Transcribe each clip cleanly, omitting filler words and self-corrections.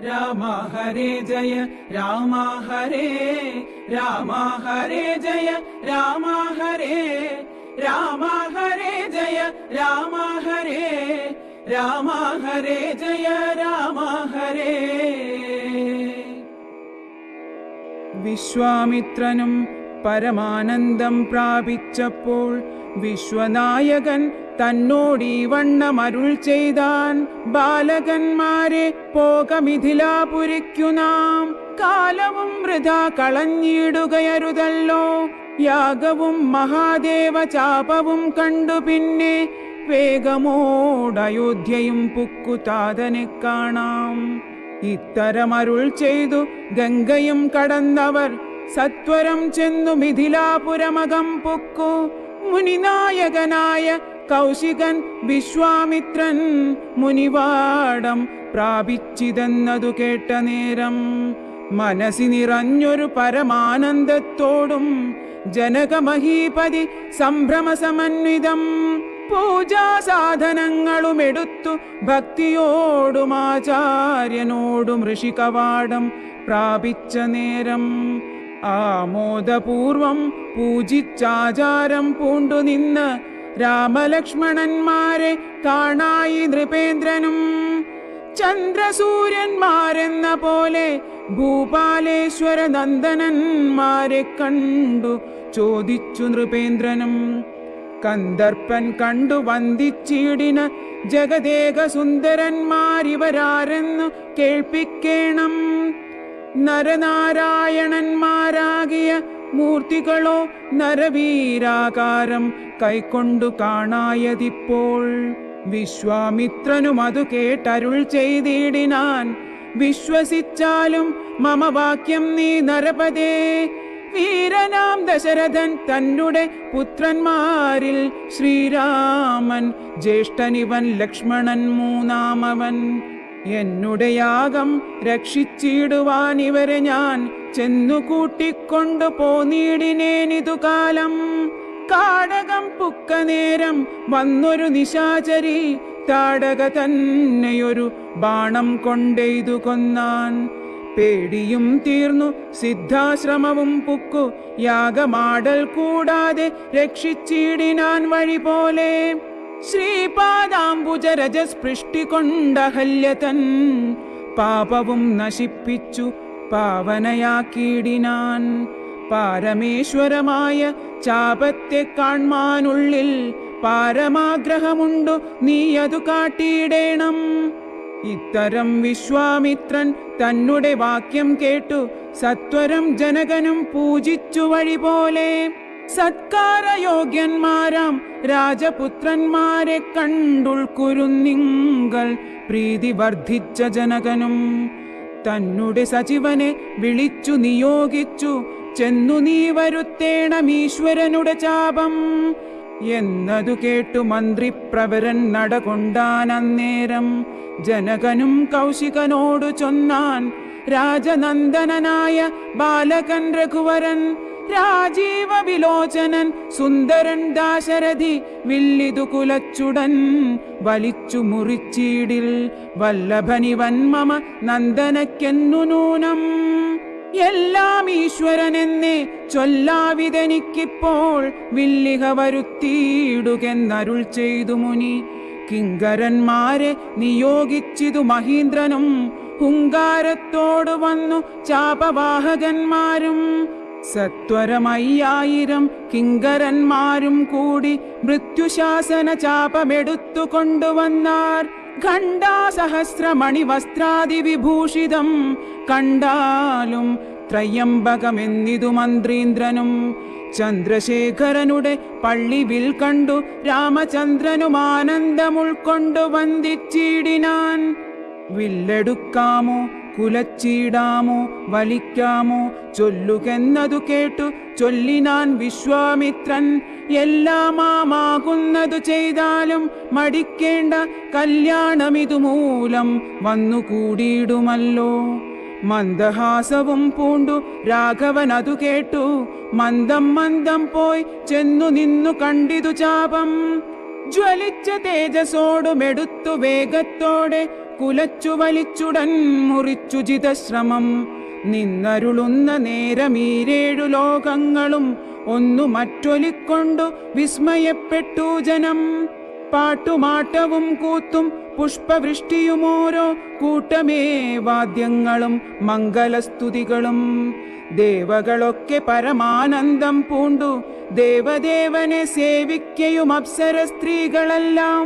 രാമ ഹരേ ജയ രാമ ഹരേ രാമ ഹരേ ജയ രാമ ഹരേ രാമ ഹരേ ജയ രാമ ഹരേ രാമ ഹരേ ജയ രാമ ഹരേ. വിശ്വാമിത്രനും പരമാനന്ദം പ്രാപിച്ചപ്പോൾ വിശ്വനായകൻ തന്നോടീ വണ്ണമരുൾ ചെയ്താൻ. ബാലകന്മാരെ പോക മിഥിലാപുരിക്കു നാം, കാലവും വൃഥാ കളഞ്ഞിടുകയരുതല്ലോ. യാഗവും മഹാദേവ ചാപവും കണ്ടു പിന്നെ വേഗമോടയോധ്യയും പുക്കുതാതനെ കാണാം. ഇത്തരമരുൾ ചെയ്തു ഗംഗയും കടന്നവർ സത്വരം ചെന്നു മിഥിലാപുരമകം പുക്കു. മുനിനായകനായ കൗശികൻ വിശ്വാമിത്രൻ മുനിവാടം പ്രാപിച്ചിതെന്നതു കേട്ട നേരം മനസ്സി നിറഞ്ഞൊരു പരമാനന്ദത്തോടും ജനകമഹീപതി സംഭ്രമസമന്വിതം പൂജാസാധനങ്ങളുമെടുത്തു ഭക്തിയോടും ആചാര്യനോടും ഋഷികവാടം പ്രാപിച്ച നേരം ആമോദപൂർവം പൂജിച്ചാചാരം പൂണ്ടു നിന്ന് രാമലക്ഷ്മണന്മാരെ കാണായി നൃപേന്ദ്രനും. ചന്ദ്രസൂര്യന്മാരെന്ന പോലെ ഭൂപാലേശ്വര നന്ദനന്മാരെ കണ്ടു ചോദിച്ചു നൃപേന്ദ്രനും. കന്ദർപ്പൻ കണ്ടു വന്ദിച്ചിടിന ജഗദേക സുന്ദരന്മാരിവരാരെന്നു കേൾപ്പിക്കേണം. നരനാരായണന്മാരാകിയ മൂർത്തികളോ നരവീരാകാരം കൈക്കൊണ്ടു കാണായതിപ്പോൾ. വിശ്വാമിത്രനും അതു കേട്ടരുൾ ചെയ്തിടിനാൻ. വിശ്വസിച്ചാലും മമ വാക്യം നീ നരപദേ. വീരനാം ദശരഥൻ തന്നുടെ പുത്രന്മാരിൽ ശ്രീരാമൻ ജ്യേഷ്ഠനിവൻ, ലക്ഷ്മണൻ മൂന്നാമവൻ. എന്നുടെ യാഗം രക്ഷിച്ചിടുവാൻ ഇവരെ ഞാൻ ചെന്നു കൂട്ടിക്കൊണ്ടു പോന്നിടിനേനിതു കാലം. കാടകം പുക്ക നേരം വന്നൊരു നിശാചരി താടക തന്നെയൊരു ബാണം കൊണ്ടെയ്തു കൊന്നാൻ. പേടിയും തീർന്നു സിദ്ധാശ്രമവും പുക്കു യാഗമാടൽ കൂടാതെ രക്ഷിച്ചിടിനാൻ വഴി പോലെ. ശ്രീപാദാംബുജരജസ്പൃഷ്ടി കൊണ്ടഹല്യതൻ പാപവും നശിപ്പിച്ചു പാവനയാക്കിയിടിനാൻ. പാരമേശ്വരമായ ചാപത്തെ കാൺമാനുള്ളിൽ പാരമാഗ്രഹമുണ്ടു, നീ അതു കാട്ടിയിടേണം. ഇത്തരം വിശ്വാമിത്രൻ തന്നുടെ വാക്യം കേട്ടു സത്വരം ജനകനും പൂജിച്ചു വഴി പോലെ. സത്കാരയോഗ്യന്മാരാം രാജപുത്രന്മാരെ കണ്ടുൾക്കുരുന്നിങ്കൽ പ്രീതി വർദ്ധിച്ച ജനകനും തന്നുടെ സചിവനെ വിളിച്ചു നിയോഗിച്ചു. ചെന്നു നീ വരുത്തേണമീശ്വരനുടെ ചാപം എന്നതു കേട്ടു മന്ത്രിപ്രവരൻ നടകൊണ്ടാനന്നേരം. ജനകനും കൗശികനോടു ചൊന്നാൻ. രാജനന്ദനനായ ബാലകൻ രഘുവരൻ, രാജീവ വിലോചനൻ സുന്ദരൻ ദാശരഥി വില്ലിതു കുലച്ചുടൻ വലിച്ചു മുറിച്ചീടിൽ. വല്ലഭനിവൻ മമ നന്ദനക്കെന്നു നൂനം. എല്ലാം ഈശ്വരനെന്നേ ചൊല്ലാവിതെനിക്കിപ്പോൾ വില്ലിക വരുത്തിയിടുകെന്നരുൾ ചെയ്തു മുനി. കിങ്കരന്മാരെ നിയോഗിച്ചിതു മഹീന്ദ്രനും ഹുങ്കാരത്തോടു വന്നു ചാപവാഹകന്മാരും. സത്വരമയ്യായിരം കിങ്കരന്മാരും കൂടി മൃത്യുശാസന ചാപമെടുത്തു കൊണ്ടുവന്നാർ. ഖണ്ഡാസഹസ്രമണി വസ്ത്രാദി വിഭൂഷിതം കണ്ടാലും ത്രയംബകമെന്നിതു മന്ത്രീന്ദ്രനും. ചന്ദ്രശേഖരനുടെ പള്ളിവിൽ കണ്ടു രാമചന്ദ്രനും ആനന്ദമുൾക്കൊണ്ടു വന്ദിച്ചിടിനാൻ. വില്ലെടുക്കാമോ കുലച്ചിടാമോ വലിക്കാമോ ചൊല്ലുകെന്നതു കേട്ടു ചൊല്ലിനാൻ വിശ്വാമിത്രൻ. എല്ലാമാകുന്നതു ചെയ്താലും മടിക്കേണ്ട, കല്യാണമിതു മൂലം വന്നു കൂടിയിടുമല്ലോ. മന്ദഹാസവും പൂണ്ടു രാഘവൻ അതു കേട്ടു മന്ദം മന്ദം പോയി ചെന്നു നിന്നു കണ്ടിതു ചാപം. ജ്വലിച്ച തേജസോടുമെടുത്തു വേഗത്തോടെ കുലച്ചു വലിച്ചുടൻ മുറിച്ചുചിതശ്രമം നിന്നരുളുന്ന നേരമീരേഴു ലോകങ്ങളും ഒന്നു മറ്റൊലിക്കൊണ്ടു വിസ്മയപ്പെട്ടു ജനം. പാട്ടുമാട്ടവും കൂത്തും പുഷ്പവൃഷ്ടിയുമോരോ കൂട്ടമേ വാദ്യങ്ങളും മംഗലസ്തുതികളും. ദേവകളൊക്കെ പരമാനന്ദം പൂണ്ടു ദേവദേവനെ സേവിക്കയും അപ്സര സ്ത്രീകളെല്ലാം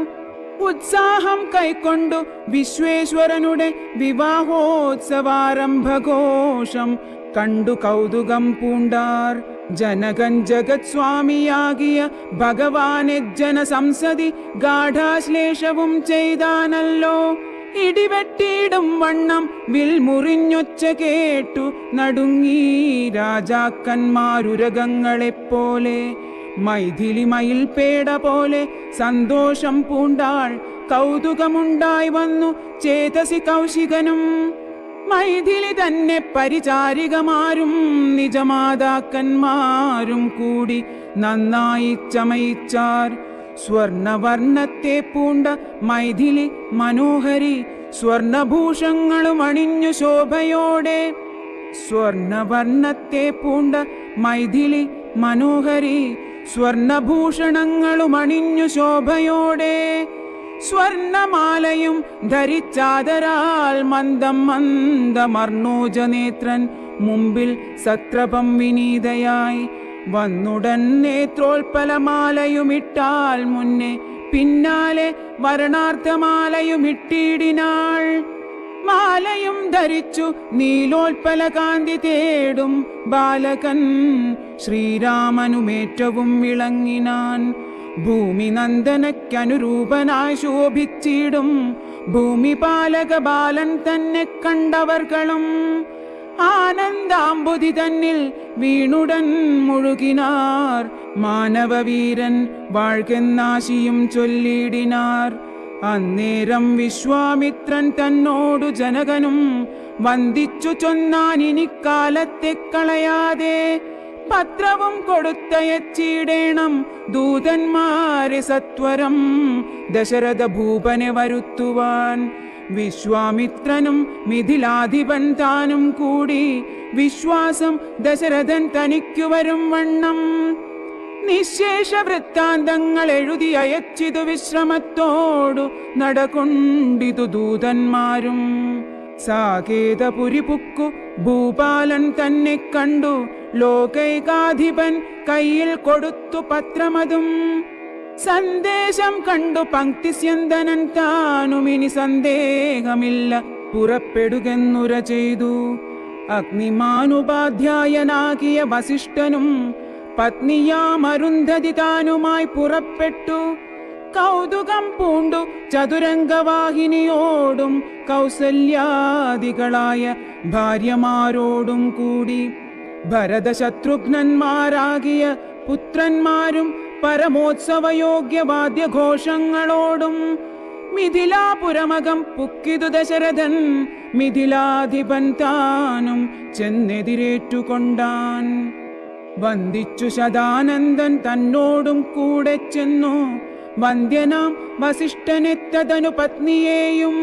ഉത്സാഹം കൈക്കൊണ്ടു വിശ്വേശ്വരനുടെ വിവാഹോത്സവാരംഭഘോഷം കണ്ടു കൗതുകം പൂണ്ടാർ. ജനകൻ ജഗത് സ്വാമിയാകിയ ഭഗവാനെ ജനസംസതി ഗാഠാശ്ലേഷവും ചെയ്താനല്ലോ. ഇടിവെട്ടിയിടും വണ്ണം വിൽമുറിഞ്ഞൊച്ച കേട്ടു നടുങ്ങി രാജാക്കന്മാരുരകങ്ങളെപ്പോലെ. മൈഥിലി മയിൽപേട പോലെ സന്തോഷം പൂണ്ടാൾ. കൗതുകമുണ്ടായി വന്നു ചേതസി കൗശികനും. മൈഥിലി തന്നെ പരിചാരികമാരും നിജമാതാക്കന്മാരും കൂടി നന്നായി ചമയിച്ചാർ. സ്വർണവർണ്ണത്തെ പൂണ്ട മൈഥിലി മനോഹരി സ്വർണഭൂഷങ്ങളും അണിഞ്ഞു ശോഭയോടെ. സ്വർണവർണ്ണത്തെ പൂണ്ട മൈഥിലി മനോഹരി സ്വർണഭൂഷണങ്ങളും അണിഞ്ഞു ശോഭയോടെ. സ്വർണമാലയും ധരിച്ചാദരാൽ മന്ദം മന്ദമർണോജനേത്രൻ മുമ്പിൽ സത്രപം വിനീതയായി വന്നുടൻ നേത്രോൽപലമാലയുമിട്ടാൽ മുന്നേ പിന്നാലെ വരണാർത്ഥമാലയുമിട്ടിടിനാൾ. മാലയും ധരിച്ചു നീലോൽപല കാന്തി തേടും ബാലകൻ ശ്രീരാമനുമേറ്റവും വിളങ്ങിനാൻ. ഭൂമി നന്ദനയ്ക്കനുരൂപനായി ശോഭിച്ചിടും ഭൂമിപാലക ബാലൻ തന്നെ കണ്ടവർകളും ആനന്ദാംബുധി തന്നിൽ വീണുടൻ മുഴുകിനാർ. മാനവവീരൻ വാഴ്കെന്നാശിയും ചൊല്ലിടിനാർ. അന്നേരം വിശ്വാമിത്രൻ തന്നോടു ജനകനും വന്ദിച്ചു ചൊന്നാൻ ഇനിക്കാലത്തെ കളയാതെ പത്രവും കൊടുത്തയച്ചിടേണം ദൂതന്മാരെ സത്വരം ദശരഥ ഭൂപനെ വരുത്തുവാൻ. വിശ്വാമിത്രനും മിഥിലാധിപൻ താനും കൂടി വിശ്വാസം ദശരഥൻ തനിക്കു വരും വണ്ണം നിശേഷ വൃത്താന്തങ്ങൾ എഴുതി അയച്ചിതു വിശ്രമത്തോടു നടകൊണ്ടിതു ദൂതന്മാരും. സാകേതപുരി പുക്കു ഭൂപാലൻ തന്നെ കണ്ടു ലോകൈകാധിപൻ കയ്യിൽ കൊടുത്തു പത്രമതും. സന്ദേശം കണ്ടു പങ്ക്തിസ്യന്തനൻ താനുമിനി സന്ദേഹമില്ല പുറപ്പെടുകെന്നുര ചെയ്തു. അഗ്നിമാനുപാധ്യായനാകിയ വസിഷ്ഠനും പത്നിയാം അരുന്ധതി താനുമായി പുറപ്പെട്ടു. കൗതുകം പൂണ്ടു ചതുരംഗവാഹിനിയോടും കൗസല്യാദികളായ ഭാര്യമാരോടും കൂടി ഭരതശത്രുഘ്നന്മാരാകിയ പുത്രന്മാരും പരമോത്സവയോഗ്യ വാദ്യഘോഷങ്ങളോടും മിഥിലാപുരമകം പുക്കിതു ദശരഥൻ. മിഥിലാധിപൻ താനും ചെന്നെതിരേറ്റുകൊണ്ടാൻ. വന്ദിച്ചു ശതാനന്ദൻ തന്നോടും കൂടെ ചെന്നു വന്ദ്യനാം വസിഷ്ഠനെത്തതനു പത്നിയെയും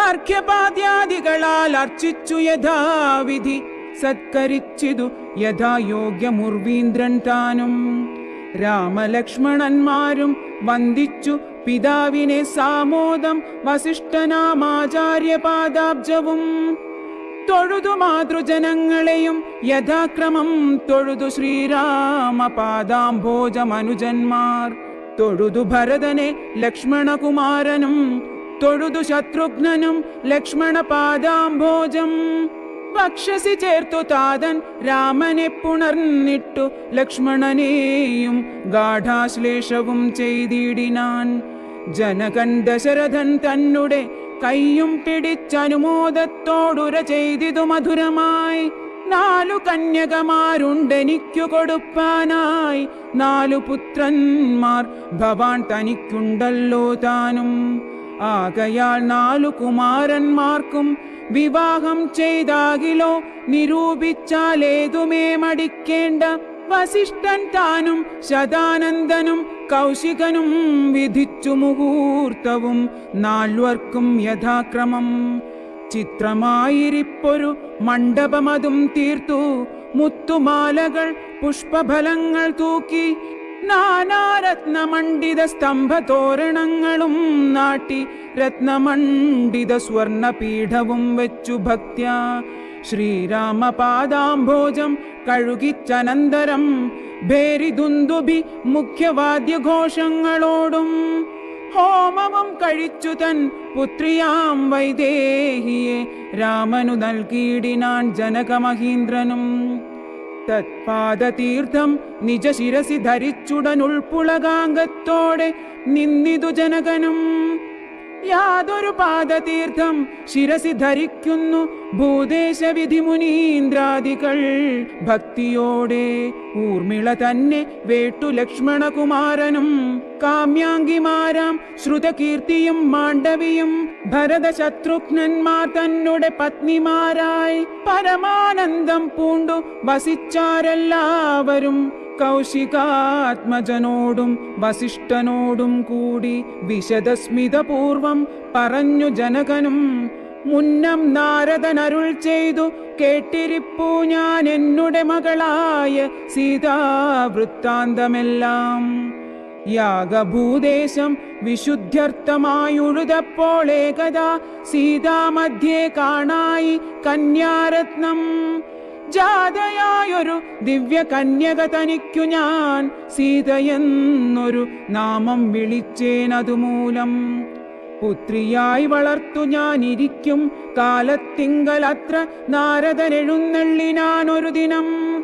അർഘ്യപാദ്യാദികളാൽ അർച്ചിച്ചു യഥാവിധി സത്കരിച്ചിതു യഥായോഗ്യമുർവീന്ദ്രൻ താനും. രാമലക്ഷ്മണന്മാരും വന്ദിച്ചു പിതാവിനെ സാമോദം വസിഷ്ഠനാമാചാര്യപാദാബ്ജവും തൊഴുതു മാതൃജനങ്ങളെയും യഥാക്രമം തൊഴുതു ശ്രീരാമപാദാംഭോജമനുജന്മാർ. തൊഴുതു ഭരതനെ ലക്ഷ്മണകുമാരനും തൊഴുതു ശത്രുഘ്നനും ലക്ഷ്മണപാദാംഭോജം. വക്ഷസി ചേർത്തു താതൻ രാമനെ പുണർന്നിട്ടു ലക്ഷ്മണനെയും ഗാഠാശ്ലേഷവും ചെയ്തിടിനാൻ. ജനകൻ ദശരഥൻ തന്നെ കയ്യും പിടിച്ചനുമോദത്തോടുര ചെയ്തിതു മധുരമായി. 4 കന്യകമാരുണ്ടെനിക്കു കൊടുപ്പാനായി 4 പുത്രന്മാർ ഭവാൻ തനിക്കുണ്ടല്ലോ താനും. ആകയാൽ 4 കുമാരന്മാർക്കും വിവാഹം ചെയ്താകിലോ നിരൂപിച്ചാലേതുമേ മടിക്കേണ്ട. വസിഷ്ഠൻ താനും ശതാനന്ദനും കൗശികനും വിധിച്ചു മുഹൂർത്തവും നാൽവർക്കും യഥാക്രമം. ചിത്രമായിരിപ്പൊരു മണ്ഡപമതും തീർത്തു, മുത്തുമാലകൾ പുഷ്പഫലങ്ങൾ തൂക്കി, നാനാരത്നമണ്ഡിത സ്തംഭതോരണങ്ങളും നാട്ടി, രത്നമണ്ഡിത സ്വർണപീഠവും വെച്ചു ഭക്ത്യാ ശ്രീരാമപാദാംഭോജം കഴുകിച്ചനന്തരം ഭേരിദുന്ദുഭി മുഖ്യവാദ്യഘോഷങ്ങളോടും ഹോമവും കഴിച്ചു തൻ പുത്രിയാം വൈദേഹിയെ രാമനു നൽകിയിടിനാൻ ജനകമഹീന്ദ്രനും. തത്പാദതീർത്ഥം നിജ ശിരസി ധരിച്ചുടനുൾപ്പുളകാംഗത്തോടെ നിന്നിതു ജനകനും. യാതൊരു പാദതീർത്ഥം ശിരസി ധരിക്കുന്നു ഭൂദേശവിധി മുനീന്ദ്രാദികൾ ഭക്തിയോടെ. ഊർമിള തന്നെ വേട്ടു ലക്ഷ്മണകുമാരനും കാമ്യാംഗിമാരാം ശ്രുതകീർത്തിയും മാണ്ഡവിയും ഭരത ശത്രുഘ്നന്മാർ തന്നെ പത്നിമാരായി പരമാനന്ദം പൂണ്ടു വസിച്ചാരെല്ലാവരും. കൗശികാത്മജനോടും വസിഷ്ഠനോടും കൂടി വിശദസ്മിതപൂർവം പറഞ്ഞു ജനകനും. മുന്നം നാരദനരുൾ ചെയ്തു കേട്ടിരിപ്പൂ ഞാൻ എന്നുടെ മകളായ സീതാവൃത്താന്തമെല്ലാം. യാഗഭൂദേശം വിശുദ്ധ്യർത്ഥമായുഴുതപ്പോൾ ഏകദാ സീതാമധ്യേ കാണായി കന്യാരത്നം. ജാതയായൊരു ദിവ്യ കന്യക തനിക്കു ഞാൻ സീതയെന്നൊരു നാമം വിളിച്ചേനതുമൂലം. പുത്രിയായി വളർത്തു ഞാൻ ഇരിക്കും കാലത്തിങ്കലത്ര നാരദനെഴുന്നള്ളിനാൻ ഒരു ദിനം.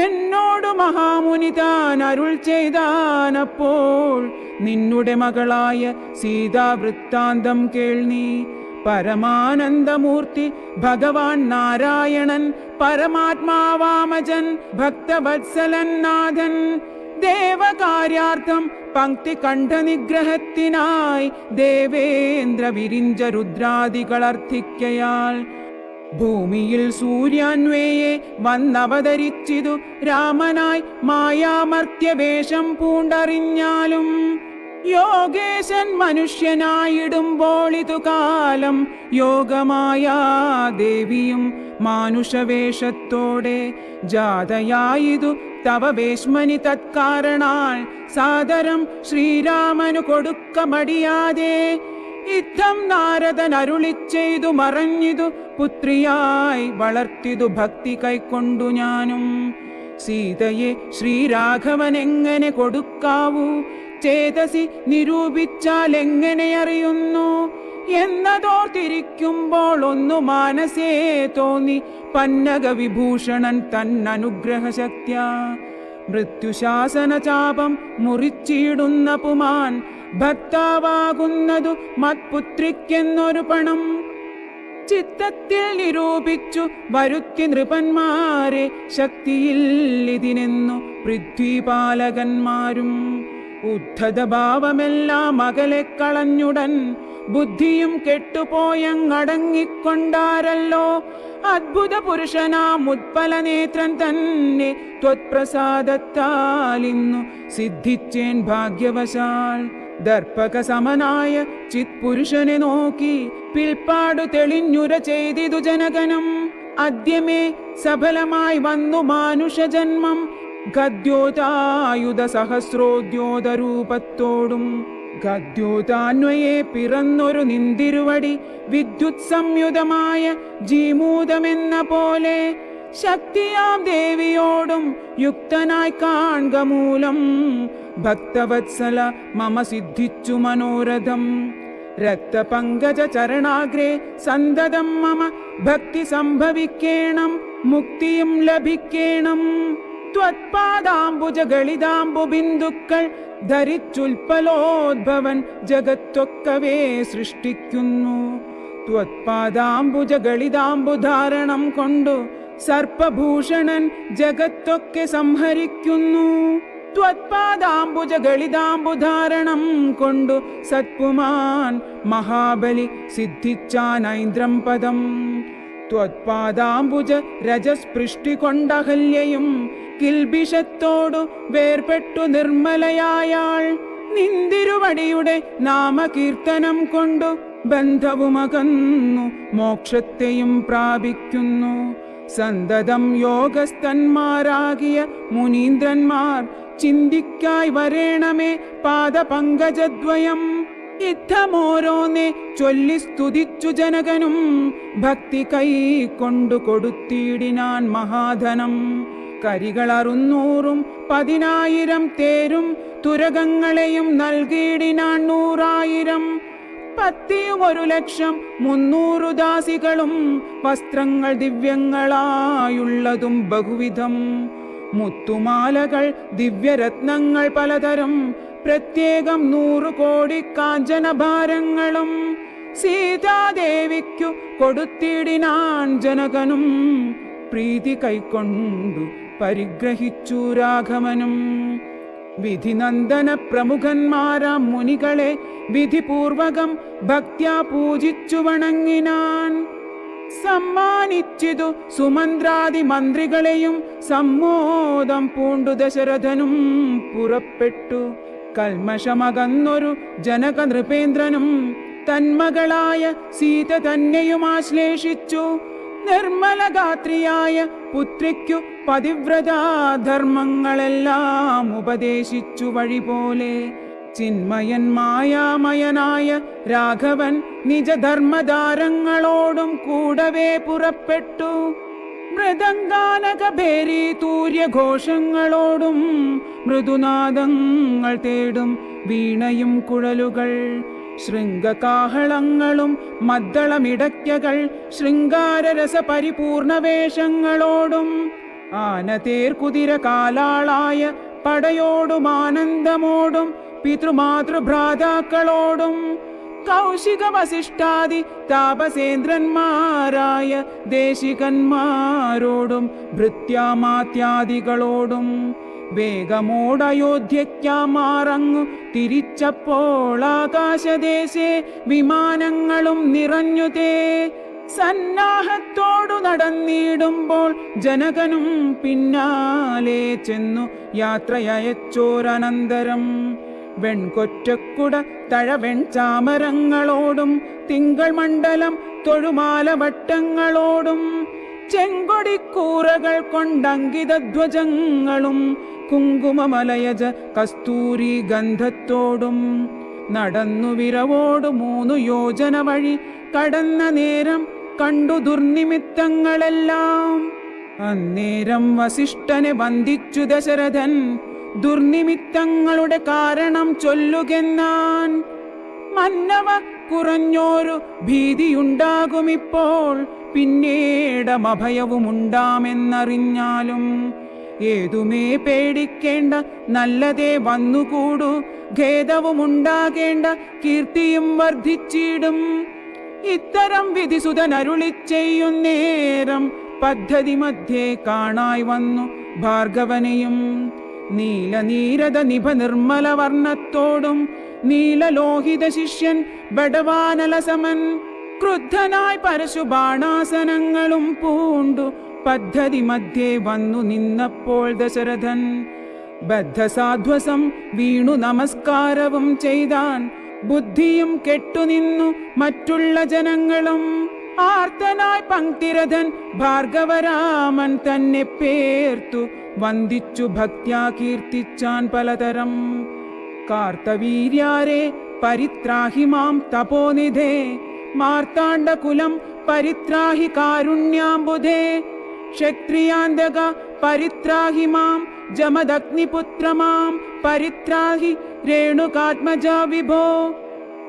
എന്നോടു മഹാമുനി താൻ അരുൾ ചെയ്താനപ്പോൾ, നിന്നുടെ മകളായ സീതാവൃത്താന്തം കേൾനീ. പരമാനന്ദമൂർത്തി ഭഗവാൻ നാരായണൻ പരമാത്മാവാമജൻ ഭക്തവത്സലൻ നാഥൻ. ദേവകാര്യാർത്ഥം പങ്ക്തി കണ്ഠനിഗ്രഹത്തിനായി ദേവേന്ദ്ര വിരിഞ്ച രുദ്രാദികളർത്ഥിക്കയാൽ ഭൂമിയിൽ സൂര്യാന്വേയെ വന്നവതരിച്ചിതു രാമനായി മായാമർത്യവേഷം പൂണ്ടറിഞ്ഞാലും. യോഗേശൻ മനുഷ്യനായിടുമ്പോൾ ഇതു കാലം യോഗമായാ ദേവിയും മാനുഷവേഷത്തോടെ ജാതയായിതു തവ വേശ്മനി തത്കാരണാൽ സാദരം ശ്രീരാമനു കൊടുക്ക മടിയാതെ. ഇത്തം നാരദൻ അരുളിച്ചെയ്തു മറഞ്ഞിതു പുത്രിയായി വളർത്തിതു ഭക്തി കൈക്കൊണ്ടു ഞാനും. സീതയെ ശ്രീരാഘവൻ എങ്ങനെ കൊടുക്കാവൂ ചേതസി നിരൂപിച്ചാൽ എങ്ങനെ അറിയുന്നു എന്നതോർത്തിരിക്കുമ്പോൾ ഒന്നു മാനസേ തോന്നി പന്നക വിഭൂഷണൻ തന്നനുഗ്രഹശക്ത്യാ. മൃത്യുശാസന ചാപം മുറിച്ചിടുന്ന പുമാൻ ഭക്താവാകുന്നതു മത്പുത്രിക്കെന്നൊരു പണം ചിത്തത്തിൽ നിരൂപിച്ചു വരുത്തി നൃപന്മാരെ. ശക്തിയില്ലിതിനെന്നു പൃഥ്വിപാലകന്മാരും ഉദ്ധതഭാവമെല്ലാം അകലെ കളഞ്ഞുടൻ ബുദ്ധിയും കെട്ടുപോയങ്ങടങ്ങിക്കൊണ്ടാരല്ലോ. അദ്ഭുത പുരുഷനാം ഉത്പലനേത്രൻ തന്നെ ത്വത്പ്രസാദത്താലിന്നു സിദ്ധിച്ചേൻ ഭാഗ്യവശാൽ. ദർപ്പക സമനായ ചിത്പുരുഷനെ നോക്കി പിൽപ്പാടു തെളിഞ്ഞുര ചെയ്തിതു ജനകനും. അദ്യമേ സഫലമായി വന്നു മാനുഷജന്മം ഗദ്യോതായുധ സഹസ്രോദ്യോതരൂപത്തോടും. ഗദ്യോതാന്വയെ പിറന്നൊരു നിന്തിരുവടി വിദ്യുത് സംയുതമായ ജീമൂതമെന്ന പോലെ ശക്തിയാം ദേവിയോടും യുക്തനായി കാൺക മൂലം. ഭക്തവത്സല മമ സിദ്ധിച്ചു മനോരഥം. രക്തപങ്കജ ചരണാഗ്രേ സന്തതം മമ ഭക്തി സംഭവിക്കേണം മുക്തിയും ലഭിക്കേണം. ത്വത്പാദാംബുജ ഗളിതാംബു ബിന്ദുക്കൾ ധരിച്ചുൽപ്പലോദ്ഭവൻ ജഗത്തൊക്കവേ സൃഷ്ടിക്കുന്നു. ത്വത്പാദാംബുജ ഗളിതാംബുധാരണം കൊണ്ടു സർപ്പഭൂഷണൻ ജഗത്തൊക്കെ സംഹരിക്കുന്നു. ത്വത്പാദാംബുജ ഗളിതാംബുധാരണം കൊണ്ടു സത്പുമാൻ മഹാബലി സിദ്ധിച്ചാനൈന്ദ്രം പദം. ത്വത്പാദാംബുജ രജസ്പൃഷ്ടി കൊണ്ടഹല്യയും കിൽബിഷത്തോടു വേർപെട്ടു നിർമ്മലയായാൾ. നിന്തിരുവടിയുടെ നാമകീർത്തനം കൊണ്ടു ബന്ധവുമകന്നു മോക്ഷത്തെയും പ്രാപിക്കുന്നു. സന്തതം യോഗസ്ഥന്മാരാകിയ മുനീന്ദ്രന്മാർ ചിന്തിക്കായി വരേണമേ പാദപങ്കജദ്വയം. യുദ്ധമോരോന്നെ ചൊല്ലി സ്തുതിച്ചു ജനകനും ഭക്തി കൈക്കൊണ്ടു കൊടുത്തിടിനാൻ മഹാധനം. കരികൾ 600 10,000 തേരും തുരകങ്ങളെയും നൽകിയിടിനാൻ 100,000. പത്തിയും 1,00,300 ദാസികളും വസ്ത്രങ്ങൾ ദിവ്യങ്ങളായുള്ളതും ബഹുവിധം. മുത്തുമാലകൾ ദിവ്യരത്നങ്ങൾ പലതരം പ്രത്യേകം 100 കോടി കാഞ്ചനഭാരങ്ങളും സീതാദേവിക്കു കൊടുത്തിടിനാൻ ജനകനും. പ്രീതി കൈക്കൊണ്ടു പരിഗ്രഹിച്ചു രാഘവനും. വിധിനന്ദന പ്രമുഖന്മാരാം മുനികളെ വിധിപൂർവകം ഭക്ത്യാ പൂജിച്ചു വണങ്ങിനാൻ. സമ്മാനിച്ചിതു സുമന്ത്രാദി മന്ത്രികളെയും സമ്മോദം പൂണ്ടു ദശരഥനും പുറപ്പെട്ടു. കൽമഷമകന്നൊരു ജനക നൃപേന്ദ്രനും തന്മകളായ സീത തന്നെയും ആശ്ലേഷിച്ചു. നിർമ്മലഗാത്രിയായ പുത്രിക്കു പതിവ്രതാധർമ്മങ്ങളെല്ലാം ഉപദേശിച്ചു വഴിപോലെ. ചിന്മയൻ മായാമയനായ രാഘവൻ നിജധർമ്മധാരങ്ങളോടും കൂടവേ പുറപ്പെട്ടു. മൃദംഗാനകഭേരി തൂര്യഘോഷങ്ങളോടും മൃദുനാദങ്ങൾ തേടും വീണയും കുഴലുകൾ ശൃംഗകാഹളങ്ങളും മദ്ദളമിടയ്ക്കകൾ ശൃംഗാരരസ പരിപൂർണ വേഷങ്ങളോടും ആനതേർ കുതിര കാലാളായ പടയോടും ആനന്ദമോടും പിതൃമാതൃഭ്രാതാക്കളോടും കൗശിക വസിഷ്ഠാദി താപസേന്ദ്രന്മാരായ ദേശികന്മാരോടും ഭൃത്യാമാത്യാദികളോടും വേഗമോടയോധ്യയ്ക്കാമാറങ്ങു തിരിച്ചപ്പോൾ ആകാശദേശേ വിമാനങ്ങളും നിറഞ്ഞുതേ. സന്നാഹത്തോടു നടന്നിടുമ്പോൾ ജനകനും പിന്നാലെ ചെന്നു യാത്രയച്ചോരനന്തരം. വെൺകൊറ്റക്കുട തഴവെൺ ചാമരങ്ങളോടും തിങ്കൾ മണ്ഡലം തൊഴുമാലവട്ടങ്ങളോടും ചെങ്കൊടിക്കൂറകൾ കൊണ്ടങ്കിതധ്വജങ്ങളും കുങ്കുമമലയജ കസ്തൂരി ഗന്ധത്തോടും നടന്നു വിരവോടു 3 യോജന വഴി കടന്ന നേരം കണ്ടു ദുർനിമിത്തങ്ങളെല്ലാം. അന്നേരം വസിഷ്ഠനെ വന്ദിച്ചു ദശരഥൻ ദുർനിമിത്തങ്ങളുടെ കാരണം ചൊല്ലുകെന്നാൻ. മന്നവ കുറഞ്ഞോരു ഭീതിയുണ്ടാകുമിപ്പോൾ പിന്നീടമഭയവുമുണ്ടാമെന്നറിഞ്ഞാലും ഏതുമേ പേടിക്കേണ്ട നല്ലതേ വന്നുകൂടു. ഖേദവുമുണ്ടാകേണ്ട കീർത്തിയും വർദ്ധിച്ചിടും. ഇത്തരം വിധിസുതനരുളിച്ചെയ്യുന്നേരം പദ്ധതി മധ്യേ കാണായി വന്നു ഭാർഗവനെയും. നീലനീരത നിഭ നിർമ്മല വർണ്ണത്തോടും നീലലോഹിത ശിഷ്യൻ ബടവാനലസമൻ ക്രുദ്ധനായി പരശുബാണാസനങ്ങളും പൂണ്ടു പദ്ധതി മധ്യേ വന്നു നിന്നപ്പോൾ ദശരഥൻ ബദ്ധസാധ്വസം വീണു നമസ്കാരവും ചെയ്താൻ. ബുദ്ധിയും കെട്ടുനിന്നു മറ്റുള്ള ജനങ്ങളും. ആർത്തനായി പങ്ക്തിരഥൻ ഭാർഗവരാമൻ തന്നെ പേർത്തു വന്ദിച്ചു ഭക്ത്യാ കീർത്തിച്ചാൻ പലതരം. കാർത്തവീര്യാരെ പരിത്രാഹി മാം തപോനിധേ മാർത്താണ്ഡകുലം പരിത്രാഹി കാരുണ്യാംബുധേ ക്ഷത്രിയാന്തക പരിത്രാഹി മാം ജമദഗ്നിപുത്ര മാം പരിത്രാഹി രേണുകാത്മജാ വിഭോ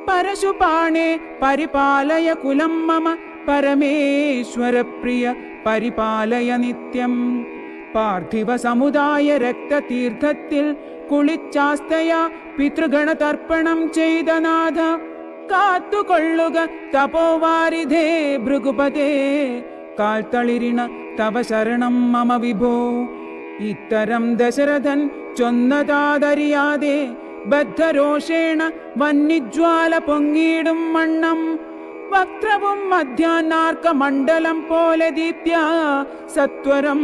പരശുപാണേ പരിപാലയ കുലം മമ പരമേശ്വര പ്രിയ പരിപാലയ നിത്യം. പാർത്ഥിവ സമുദായ രക്തതീർത്ഥത്തിൽ കുളിച്ചാസ്തയ പിതൃഗണതർപ്പണം ചെയ്ത നാഥ കാത്തുകൊള്ളുക തപോവാരിധേ ഭൃഗുപതേ കാൽത്തളിരിണ തവ ശരണം മമ വിഭോ. ഇത്തരം ദശരഥൻ ചൊന്നതാതറിയാതെ ബദ്ധരോഷേണ വന്യജ്വാല പൊങ്ങിയിടും മണ്ണം വക്രവും മധ്യാഹ്നാർക്ക മണ്ഡലം പോലെ ദീപ്യ സത്വരം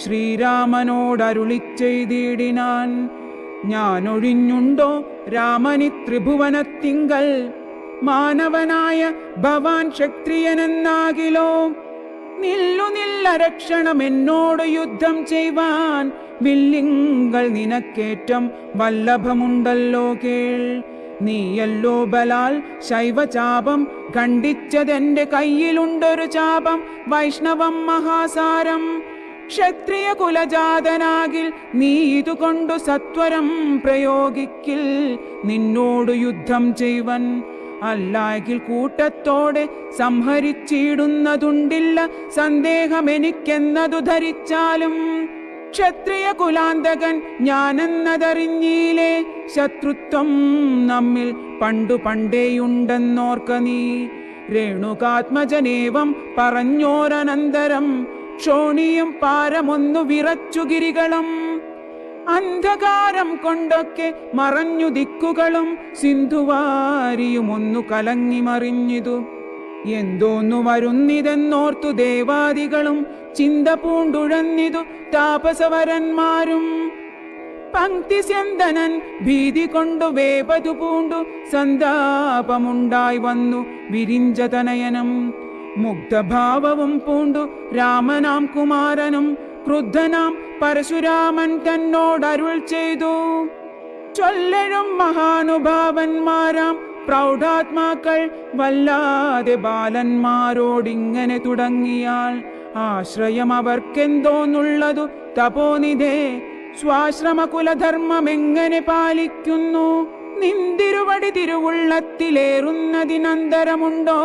ശ്രീരാമനോടരുളി ചെയ്തിടിനാൻ. ഞാനൊഴിഞ്ഞുണ്ടോ രാമനി ത്രിഭുവനത്തിങ്കൽ, മാനവനായ ഭവാൻ ക്ഷത്രിയനെന്നാകിലോ. നില്ല രക്ഷണം എന്നോട് യുദ്ധം ചെയ്യുവാൻ, വില്ലിങ്കൽ നിനക്കേറ്റം വല്ലഭമുണ്ടല്ലോ കേൾ. നീയല്ലോ ബലാൽ ശൈവചാപം ഖണ്ഡിച്ചതെന്റെ കയ്യിലുണ്ടൊരു ചാപം വൈഷ്ണവം മഹാസാരം. ക്ഷത്രിയ കുലജാതനാകിൽ നീ ഇതുകൊണ്ടു സത്വരം പ്രയോഗിക്കിൽ, നിന്നോടു യുദ്ധം ചെയ്വൻ. അല്ലായെങ്കിൽ കൂട്ടത്തോടെ സംഹരിച്ചിടുന്നതുണ്ടില്ല സന്ദേഹമെനിക്കെന്നതു ധരിച്ചാലും. ക്ഷത്രിയ കുലാന്തകൻ ഞാനെന്നതറിഞ്ഞീലേ, ശത്രുത്വം നമ്മിൽ പണ്ടു പണ്ടേയുണ്ടെന്നോർക്ക നീ. രേണുകാത്മജനേവം പറഞ്ഞോരനന്തരം, ക്ഷോണിയും പാരമൊന്നു വിറച്ചു ഗിരികളും. അന്ധകാരം കൊണ്ടൊക്കെ മറഞ്ഞു ദിക്കുകളും, സിന്ധുവാരിയും ഒന്നു കലങ്ങി മറിഞ്ഞിതു. എന്തോന്നു വരുന്നിതെന്നോർത്തു ദേവാദികളും, ചിന്ത പൂണ്ടുഴന്നിതു താപസവരന്മാരും. പങ്ക്തിസ്യന്തനൻ ഭീതി കൊണ്ടു വേപതു പൂണ്ടു, സന്താപമുണ്ടായി വന്നു വിരിഞ്ചതനയനം. മുഗ്ധഭാവവും പൂണ്ടു രാമനാം കുമാരനും, ക്രുദ്ധനാം പരശുരാമൻ തന്നോടരുൾ ചെയ്തു. ചൊല്ലഴും മഹാനുഭാവന്മാരാം പ്രൗഢാത്മാക്കൾ, വല്ലാതെ ബാലന്മാരോടിങ്ങനെ തുടങ്ങിയാൽ. ആശ്രയം അവർക്കെന്തോന്നുള്ളതു തപോനിധേ, സ്വാശ്രമകുലധർമ്മമെങ്ങനെ പാലിക്കുന്നു. നിന്തിരുവടി തിരുവുള്ളത്തിലേറുന്നതിനന്തരമുണ്ടോ,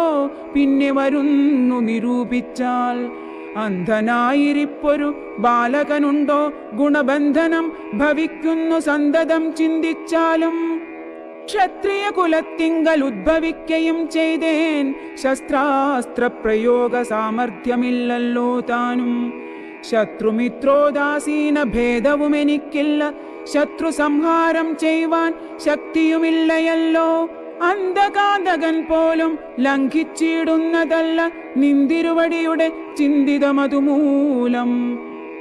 പിന്നെ വരുന്നു നിരൂപിച്ചാൽ. അന്ധനായിരിപ്പൊരു ബാലകനുണ്ടോ, ഗുണബന്ധനം ഭവിക്കുന്നു സന്തതം ചിന്തിച്ചാലും. ക്ഷത്രിയ കുലത്തിങ്കൽ ഉദ്ഭവിക്കയും ചെയ്തേൻ, ശസ്ത്രാസ്ത്ര പ്രയോഗ സാമർഥ്യമില്ലല്ലോ താനും. ശത്രുമിത്രോദാസീന ഭേദവും എനിക്കില്ല, ശത്രു സംഹാരം ചെയ്യുവാൻ ശക്തിയുമില്ലയല്ലോ. അന്ധകാന്തകൻ പോലും ലംഘിച്ചിടുന്നതല്ല നിന്തിരുവടിയുടെ ചിന്തിതമതുമൂലം.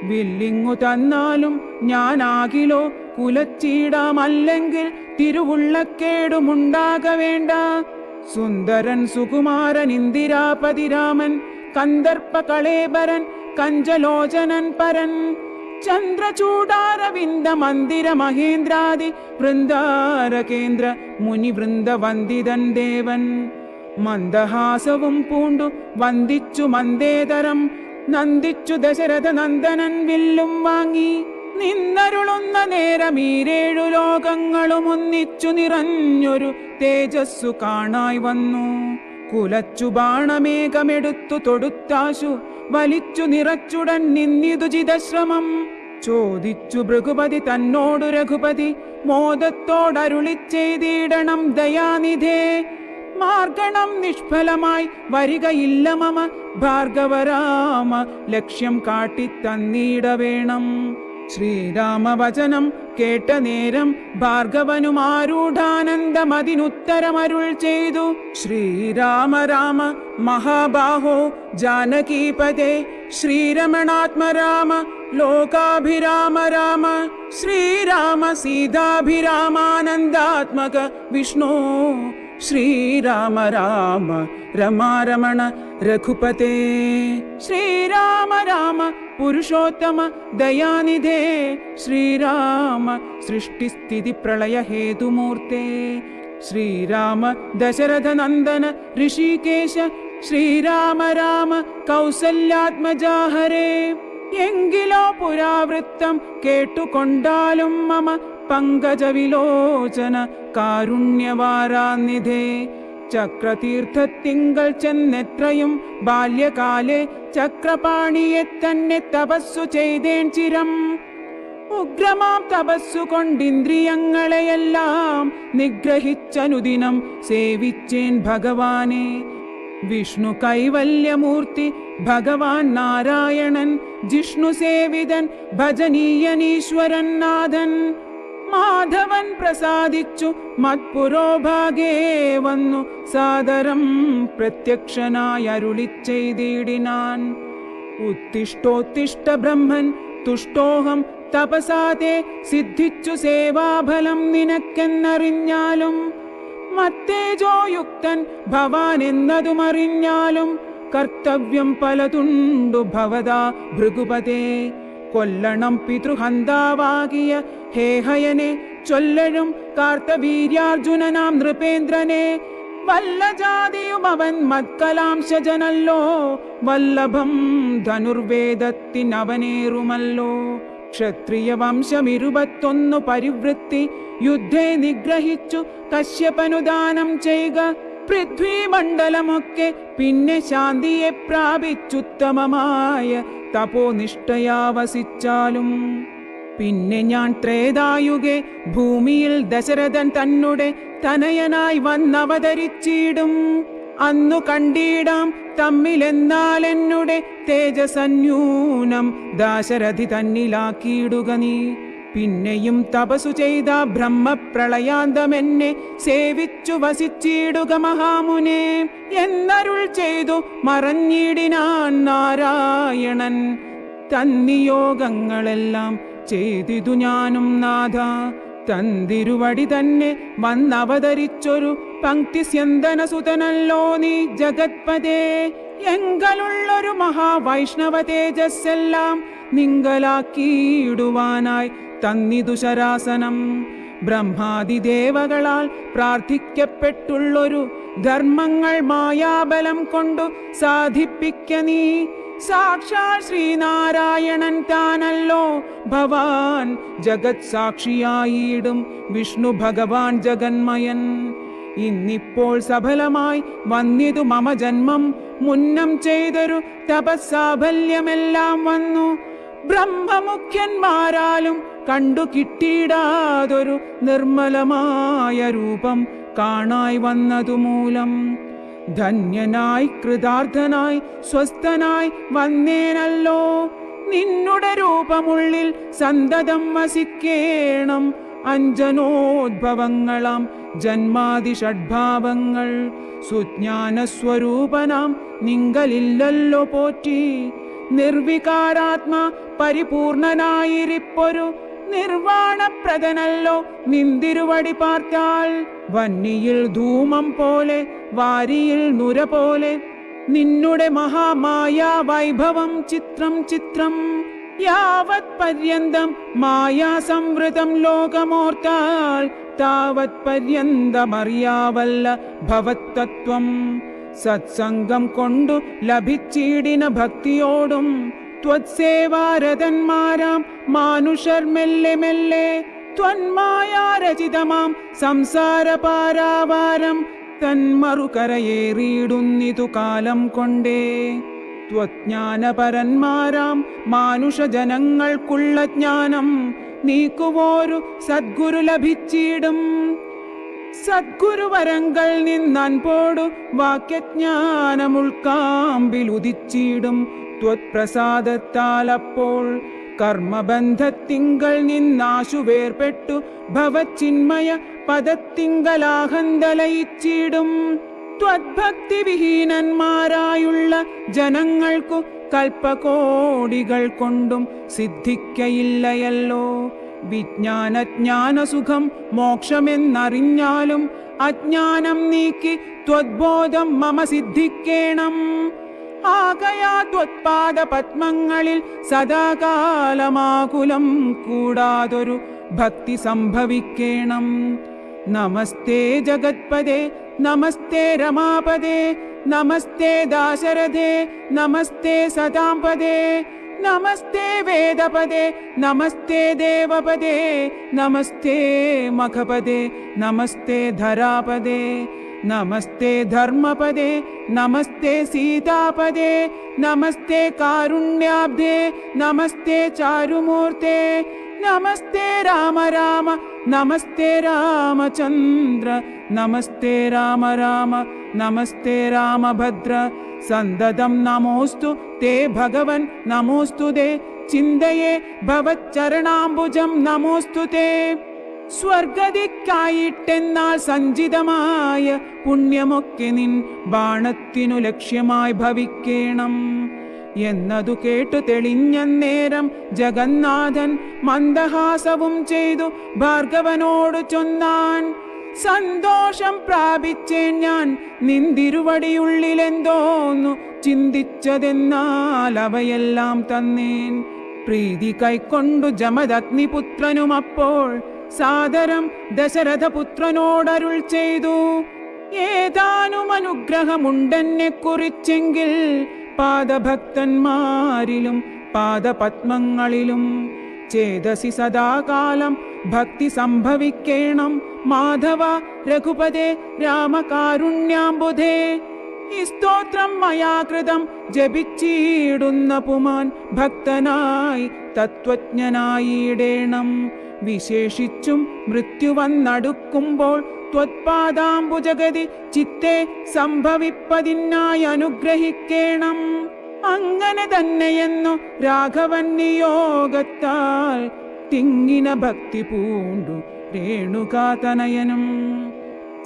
വില്ലിങ്ങു തന്നാലും ഞാനാകിലോ കുലച്ചീടാമല്ലെങ്കിൽ തിരുവുള്ളക്കേടുമുണ്ടാകവേണ്ട. സുന്ദരൻ സുകുമാരൻ ഇന്ദിരാപതിരാമൻ, കന്ദർപ്പ കളേബരൻ കഞ്ചലോചനൻ പരൻ, ചന്ദ്രചൂടാരവിന്ദ മന്ദിര മഹേന്ദ്രാദി വൃന്ദാര കേന്ദ്ര മുനിവൃന്ദ വന്ദിതൻ ദേവൻ. മന്ദഹാസവും പൂണ്ടു വന്ദിച്ചു മന്ദേതരം, നന്ദിച്ചു ദശരഥ നന്ദനൻ വില്ലും വാങ്ങി. നിന്നരുളുന്ന നേരം ഈരേഴു ലോകങ്ങളും ഒന്നിച്ചു നിറഞ്ഞൊരു തേജസ്സു കാണായി വന്നു. കുലച്ചു ബാണമേഘമെടുത്തു തൊടുത്താശു വലിച്ചു നിറച്ചുടൻ നിന്നിതു ജിതശ്രമം. ചോദിച്ചു ഭൃഗുപതി തന്നോടു രഘുപതി, മോദത്തോടരുളി ചെയ്തിടണം ദയാനിധേ. മാർഗണം നിഷ്ഫലമായി വരികയില്ല മമ, ഭാർഗവരാമ ലക്ഷ്യം കാട്ടിത്തന്നീടവേണം. ശ്രീരാമവചനം കേട്ട നേരം ഭാർഗവനുമാരൂഢാനന്ദമതിനുത്തരമരുൾ ചെയ്തു. ശ്രീരാമ രാമ മഹാബാഹോ ജാനകീപദേ, ശ്രീരമണാത്മരാമ ലോകാഭിരാമ രാമ. ശ്രീരാമ സീതാഭിരാമാനന്ദാത്മക വിഷ്ണു, ശ്രീരാമ രാമ രമാരമണ രഘുപതേ. ശ്രീരാമ രാമ പുരുഷോത്തമ ദയാനിധേ, ശ്രീരാമ സൃഷ്ടിസ്ഥിതി പ്രളയ ഹേതുമൂർത്തേ. ശ്രീരാമ ദശരഥ നന്ദന ഋഷികേശ, ശ്രീരാമ രാമ കൗസല്യാത്മജാഹരേ. എങ്കിലോ പുരാവൃത്തം കേട്ടുകൊണ്ടാലും മമ പങ്കജവിലോചന കാരുണ്യവാരാനിധേ. ചക്രതീർത്ഥത്തിങ്കൽ ചെന്നെത്രയും ബാല്യകാലേ, ചക്രപാണിയെ തന്നെ തപസ്സു ചെയ്തേൻ ചിരം. ഉഗ്രമാം തപസ്സു കൊണ്ടിന്ദ്രിയങ്ങളെയെല്ലാം നിഗ്രഹിച്ചനുദിനം സേവിച്ചേൻ ഭഗവാനെ. വിഷ്ണു കൈവല്യമൂർത്തി ഭഗവാൻ നാരായണൻ, ജിഷ്ണു സേവിതൻ ഭജനീയനീശ്വരൻ നാഥൻ. മാധവൻ പ്രസാദിച്ചു മത്പുരോഭാഗേ വന്നു സാദരം പ്രത്യക്ഷനായി അരുളിച്ചെയ്തിടിനാൻ. ഉത്തിഷ്ടോത്തിഷ്ട ബ്രഹ്മൻ തുഷ്ടോഹം തപസാതെ സിദ്ധിച്ചു സേവാഫലം നിനക്കെന്നറിഞ്ഞാലും മത്തേജോയുക്തൻ ഭവാൻ എന്നതുമറിഞ്ഞാലും കർത്തവ്യം പലതുണ്ടു ഭവതാ ഭൃഗുപതേ. കൊല്ലണം പിതൃഹന്താവാകിയ ഹേഹയനെ ചൊല്ലഴും കാർത്തവീര്യാർജുനനാം നൃപേന്ദ്രനെ. വല്ല ജാതിയും അവൻ മത്കലാംശജനല്ലോ, വല്ലഭം ധനുർവേദത്തിനവനേറുമല്ലോ. ക്ഷത്രിയ വംശം 21 പരിവൃത്തി യുദ്ധേ നിഗ്രഹിച്ചു കശ്യപനു ദാനം ചെയ്യുക. പൃഥ്വീമണ്ഡലമൊക്കെ പിന്നെ ശാന്തിയെ പ്രാപിച്ചുത്തമമായ തപോനിഷ്ഠയാ വസിച്ചാലും. പിന്നെ ഞാൻ ത്രേതായുഗേ ഭൂമിയിൽ ദശരഥൻ തന്നുടെ തനയനായി വന്നവതരിച്ചിടും. അന്നു കണ്ടിടാം തമ്മിലെന്നാൽ എന്നുടെ തേജസന്യൂനം ദാശരഥി തന്നിലാക്കിയിടുക നീ. പിന്നെയും തപസു ചെയ്ത ബ്രഹ്മപ്രളയാന്തമെന്നെ സേവിച്ചു വസിച്ചിടുക മഹാമുനെ എന്നരുൾ ചെയ്തു മറഞ്ഞിടിനാൻ നാരായണൻ. തന്നിയോഗങ്ങളെല്ലാം ചെയ്തിതു ഞാനും നാഥ. തന്തിരുവടി തന്നെ വന്നവതരിച്ചൊരു പങ്ക്തിസ്യന്തനസുതനല്ലോ നീ ജഗത്പദേ. എങ്കലുള്ളൊരു മഹാവൈഷ്ണവ തേജസ്സെല്ലാം നിങ്കലാക്കിയിടുവാനായി തന്നിതു ശരാസനം. ബ്രഹ്മാദിദേവകളാൽ പ്രാർത്ഥിക്കപ്പെട്ടുള്ളൊരു ധർമ്മങ്ങൾ മായാബലം കൊണ്ടു സാധിപ്പിക്ക നീ. സാക്ഷാൽ ശ്രീനാരായണൻ താനല്ലോ ഭവാൻ ജഗത് സാക്ഷിയായിടും വിഷ്ണു ഭഗവാൻ ജഗന്മയൻ. ഇന്നിപ്പോൾ സഫലമായി വന്നിതു മമ ജന്മം. മുന്നം ചെയ്തൊരു തപസ്സാഫല്യമെല്ലാം വന്നു. ബ്രഹ്മമുഖ്യന്മാരാലും കണ്ടു കിട്ടിയിടാതൊരു നിർമ്മലമായ രൂപം കാണായി വന്നതു മൂലം ധന്യനായി കൃതാർത്ഥനായി സ്വസ്ഥനായി വന്നേനല്ലോ. നിന്നുടെ രൂപമുള്ളിൽ സന്തതം വസിക്കേണം. അഞ്ജനോദ്ഭവങ്ങളാം ജന്മാദി ഷഡ്ഭാവങ്ങൾ സുജ്ഞാനസ്വരൂപനാം നിങ്കലില്ലല്ലോ പോറ്റി. നിർവികാരാത്മാ പരിപൂർണനായിരിപ്പൊരു നിർവാണപ്രദനല്ലോ നിന്തിരുവടി പാർത്താൽ. വന്നിയിൽ ധൂമം പോലെ വാരിയിൽ നുര പോലെ നിന്നുടെ മഹാമായാ വൈഭവം ചിത്രം ചിത്രം. യാവത് പര്യന്തം മായാസംവൃതം ലോകമോർത്താൽ താവത് പര്യന്തമറിയാവല്ല ഭവത്തത്വം. സത്സംഗം കൊണ്ടു ലഭിച്ചിടിന ഭക്തിയോടും ത്വത്സേവാരതന്മാരാം മാനുഷർ മെല്ലെ മെല്ലെ ത്വന്മായാരചിതമാം സംസാരപാരാവാരം തന്മറുകരയേറിയിടുന്നിതു കാലം കൊണ്ടേ. ത്വജ്ഞാനപരന്മാരാം മാനുഷജനങ്ങൾക്കുള്ള ജ്ഞാനം നീക്കുവോരു സദ്ഗുരു ലഭിച്ചിടും. സദ്ഗുരുവരങ്ങൾ നിന്നൻപോടു വാക്യജ്ഞാനമുൾക്കാമ്പിലുദിച്ചിടും ത്വത്പ്രസാദത്താൽ. അപ്പോൾ കർമ്മബന്ധത്തിങ്കൽ നിന്നാശു വേർപെട്ടു ഭവച്ചിന്മയ പദത്തിങ്കലാഹന്തലയിച്ചിടും. ത്വദ്ഭക്തി വിഹീനന്മാരായുള്ള ജനങ്ങൾക്കു കൽപ്പകോടികൾ കൊണ്ടും സിദ്ധിക്കയില്ലയല്ലോ. വിജ്ഞാനജ്ഞാനസുഖം മോക്ഷമെന്നറിഞ്ഞാലും അജ്ഞാനം നീക്കി ത്വദ്ബോധം മമ സിദ്ധിക്കേണം. ആകയാ ത്വത്പാദ പത്മങ്ങളിൽ സദാകാലമാകുലം കൂടാതൊരു ഭക്തി സംഭവിക്കേണം. നമസ്തേ ജഗത്പദേ നമസ്തേ രമാപദേ നമസ്തേ ദാശരഥേ നമസ്തേ സദാംപദേ നമസ്തേ വേദപദേ നമസ്തേ ദേവപദേ നമസ്തേ മഖപദേ നമസ്തേ ധരാപദേ നമസ്തേ ധർമ്മപദേ നമസ്തേ സീതാപദേ നമസ്തേ കാരുണ്യാബ്ധേ നമസ്തേ ചാരുമൂർത്തേ നമസ്തേ രാമ രാമ നമസ്തേ രാമചന്ദ്ര നമസ്തേ രാമ രാമ നമസ്തേ രാമഭദ്ര. സന്തതം നമോസ്തു തേ ഭഗവൻ നമോസ്തു തേ ചിന്തയേ ഭവച്ചരണാംബുജം നമോസ്തു തേ. സ്വർഗതിക്കായിട്ടെന്നാൽ സഞ്ചിതമായ പുണ്യമൊക്കെ നിൻ ബാണത്തിനു ലക്ഷ്യമായി ഭവിക്കേണം എന്നതു കേട്ടു തെളിഞ്ഞന്നേരം ജഗന്നാഥൻ മന്ദഹാസവും ചെയ്തു ഭാർഗവനോട് ചൊന്നാൻ, സന്തോഷം പ്രാപിച്ചേൻ ഞാൻ നിന്തിരുവടിയുള്ളിലെന്തോന്നു ചിന്തിച്ചതെന്നാൽ അവയെല്ലാം തന്നേൻ. പ്രീതി കൈക്കൊണ്ടു ജമദഗ്നിപുത്രനും അപ്പോൾ സാദരം ദശരഥപുത്രനോടരുൾ ചെയ്തു, ഏതാനും അനുഗ്രഹമുണ്ടെന്നെ കുറിച്ചെങ്കിൽ പാദഭക്തന്മാരിലും പാദപത്മങ്ങളിലും ചേതസി സദാകാലം ഭക്തി സംഭവിക്കേണം. മാധവ രഘുപതേ രാമകാരുണ്യാംബുധേ, ഈ സ്തോത്രം മയാ കൃതം ജപിച്ചിടുന്ന പുമാൻ ഭക്തനായി തത്വജ്ഞനായിടേണം. വിശേഷിച്ചും മൃത്യു വന്നടുക്കുമ്പോൾ ത്വത്പാദാംബുജഗതി ചിത്തെ സംഭവിപ്പതിനായി അനുഗ്രഹിക്കേണം. അങ്ങനെ തന്നെയെന്നു രാഘവൻ നിയോഗത്താൽ തിങ്ങിന ഭക്തി പൂണ്ടു രേണുകാതനയനും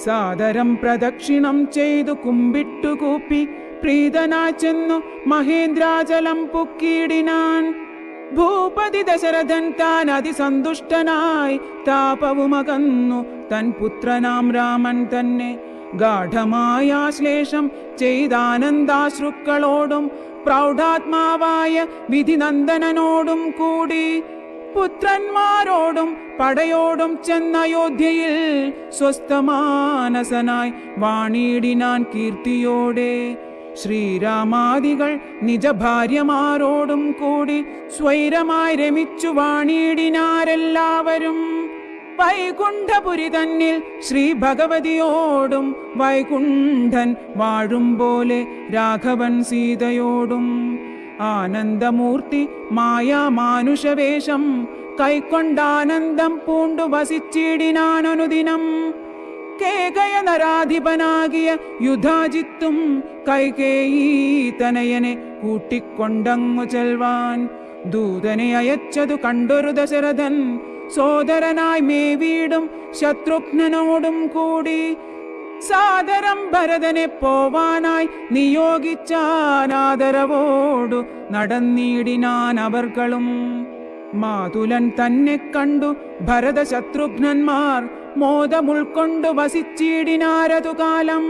സാദരം പ്രദക്ഷിണം ചെയ്തു കുമ്പിട്ടുകൂപ്പി പ്രീതനായി ചെന്നു മഹേന്ദ്രാചലം പുക്കിയിടിനാൻ. ഭൂപതി ദശരഥൻ താൻ അതിസന്തുഷ്ടനായി താപവുമകന്നു തൻ പുത്രനാം രാമൻ തന്നെ ഗാഠമായ ആശ്ലേഷം ചെയ്താനന്ദാശ്രുക്കളോടും പ്രൗഢാത്മാവായ വിധിനന്ദനനോടും കൂടി പുത്രന്മാരോടും പടയോടും ചെന്നയോധ്യയിൽ സ്വസ്ഥമാനസനായി വാണിടിനാൻ കീർത്തിയോടെ. ശ്രീരാമാദികൾ നിജഭാര്യമാരോടും കൂടി സ്വൈരമായി രമിച്ചു വാണിടിനാരെല്ലാവരും. വൈകുണ്ഠപുരി തന്നിൽ ശ്രീ ഭഗവതിയോടും വൈകുണ്ഠൻ വാഴും പോലെ രാഘവൻ സീതയോടും ആനന്ദമൂർത്തി മായാമാനുഷവേഷം കൈക്കൊണ്ടാനന്ദം പൂണ്ടു വസിച്ചിടിനാനനുദിനം. കേകയ നരാധിപനാകിയ യുധാജിത്തും കൈകേയീ തനയനെ കൂട്ടിക്കൊണ്ടങ്ങു ചെൽവാൻ ദൂതനെ അയച്ചതു കണ്ടൊരു ദശരഥൻ സോദരനായി മേവീടും ശത്രുഘ്നനോടും കൂടി സാദരം ഭരതനെ പോവാനായി നിയോഗിച്ചാനാദരവോടു നടന്നിടിനാൻ അവർകളും. മാതുലൻ തന്നെ കണ്ടു ഭരത ശത്രുഘ്നന്മാർ മോദമുൾക്കൊണ്ടു വസിച്ചിടിനാരതുകാലം.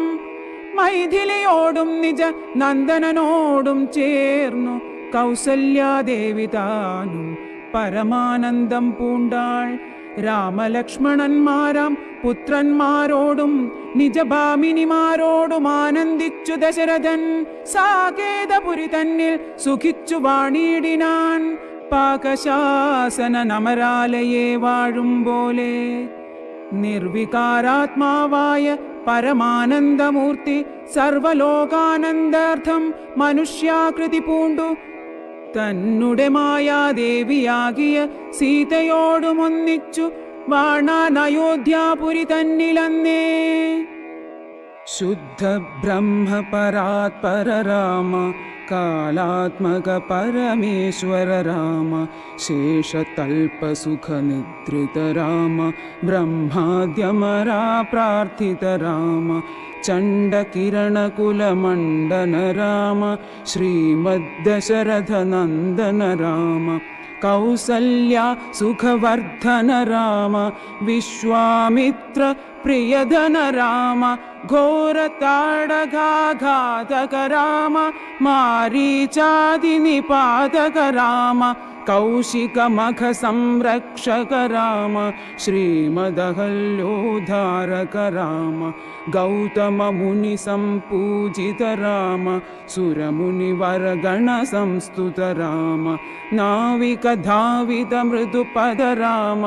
മൈഥിലിയോടും നിജ നന്ദനനോടും ചേർന്നു കൗസല്യാദേവി താനും പരമാനന്ദം പൂണ്ടാൾ. രാമലക്ഷ്മണന്മാരാം പുത്രന്മാരോടും നിജഭാമിനിമാരോടും ആനന്ദിച്ചു ദശരഥൻ സാകേതപുരി തന്നിൽ സുഖിച്ചു വാണിടിനാൻ. പാകശാസന നമരാലയെ വാഴും പോലെ നിർവികാരാത്മാവായ പരമാനന്ദമൂർത്തി സർവലോകാനന്ദാർത്ഥം മനുഷ്യാകൃതി പൂണ്ടു തന്നുടെ മായാദേവിയാകിയ സീതയോടുമൊന്നിച്ചു വാണാൻ അയോധ്യാപുരി തന്നിലന്നേ. ശുദ്ധ ബ്രഹ്മ പരാത്പര രാമ കാലാത്മക പരമേശ്വര രാമ ശേഷതൽപസുഖ നിദ്രിത രാമ ബ്രഹ്മാദ്യമരാ പ്രാർത്ഥിത രാമ ചണ്ഡകിരണകുലമണ്ഡന രാമ ശ്രീമദ്ദശരഥ നന്ദന രാമ കൗസല്യ സുഖവർദ്ധന രാമ വിശ്വാമിത്ര പ്രിയധന രാമ ഘോരതാടഘാഘാതക രാമ മാരീചാദിനിപാതക രാമ കൗശികമഖ സംരക്ഷക രാമ ശ്രീമദഹല്യോദ്ധാരക രാമ ഗൗതമ മുനി സംപൂജിത രാമ സുരമുനിവരഗണ സംസ്തുത രാമ നാവിക ധാവിത മൃദുപദ രാമ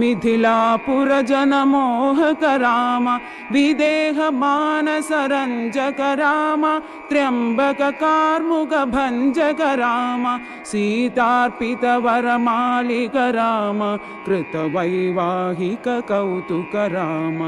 മിഥിലാപുരജനമോഹക രാമ വിദേഹ മാനസರಂಜക രാമ ത്രയംബക കാർമുക ഭഞ്ജക രാമ സീതാർപ്പിത വരമാലിക രാമ കൃതവൈവാഹിക കൗതുക രാമ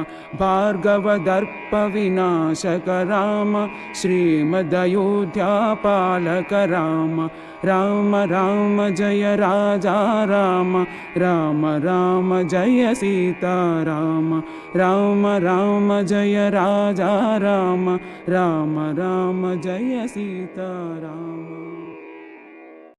ഭാർഗവദർപ്പ വിനാശക രാമ ശ്രീമദയോധ്യാപാലക രാമ राम राम जय राजा राम राम राम जय सीता राम राम राम जय राजा राम राम राम जय सीता राम।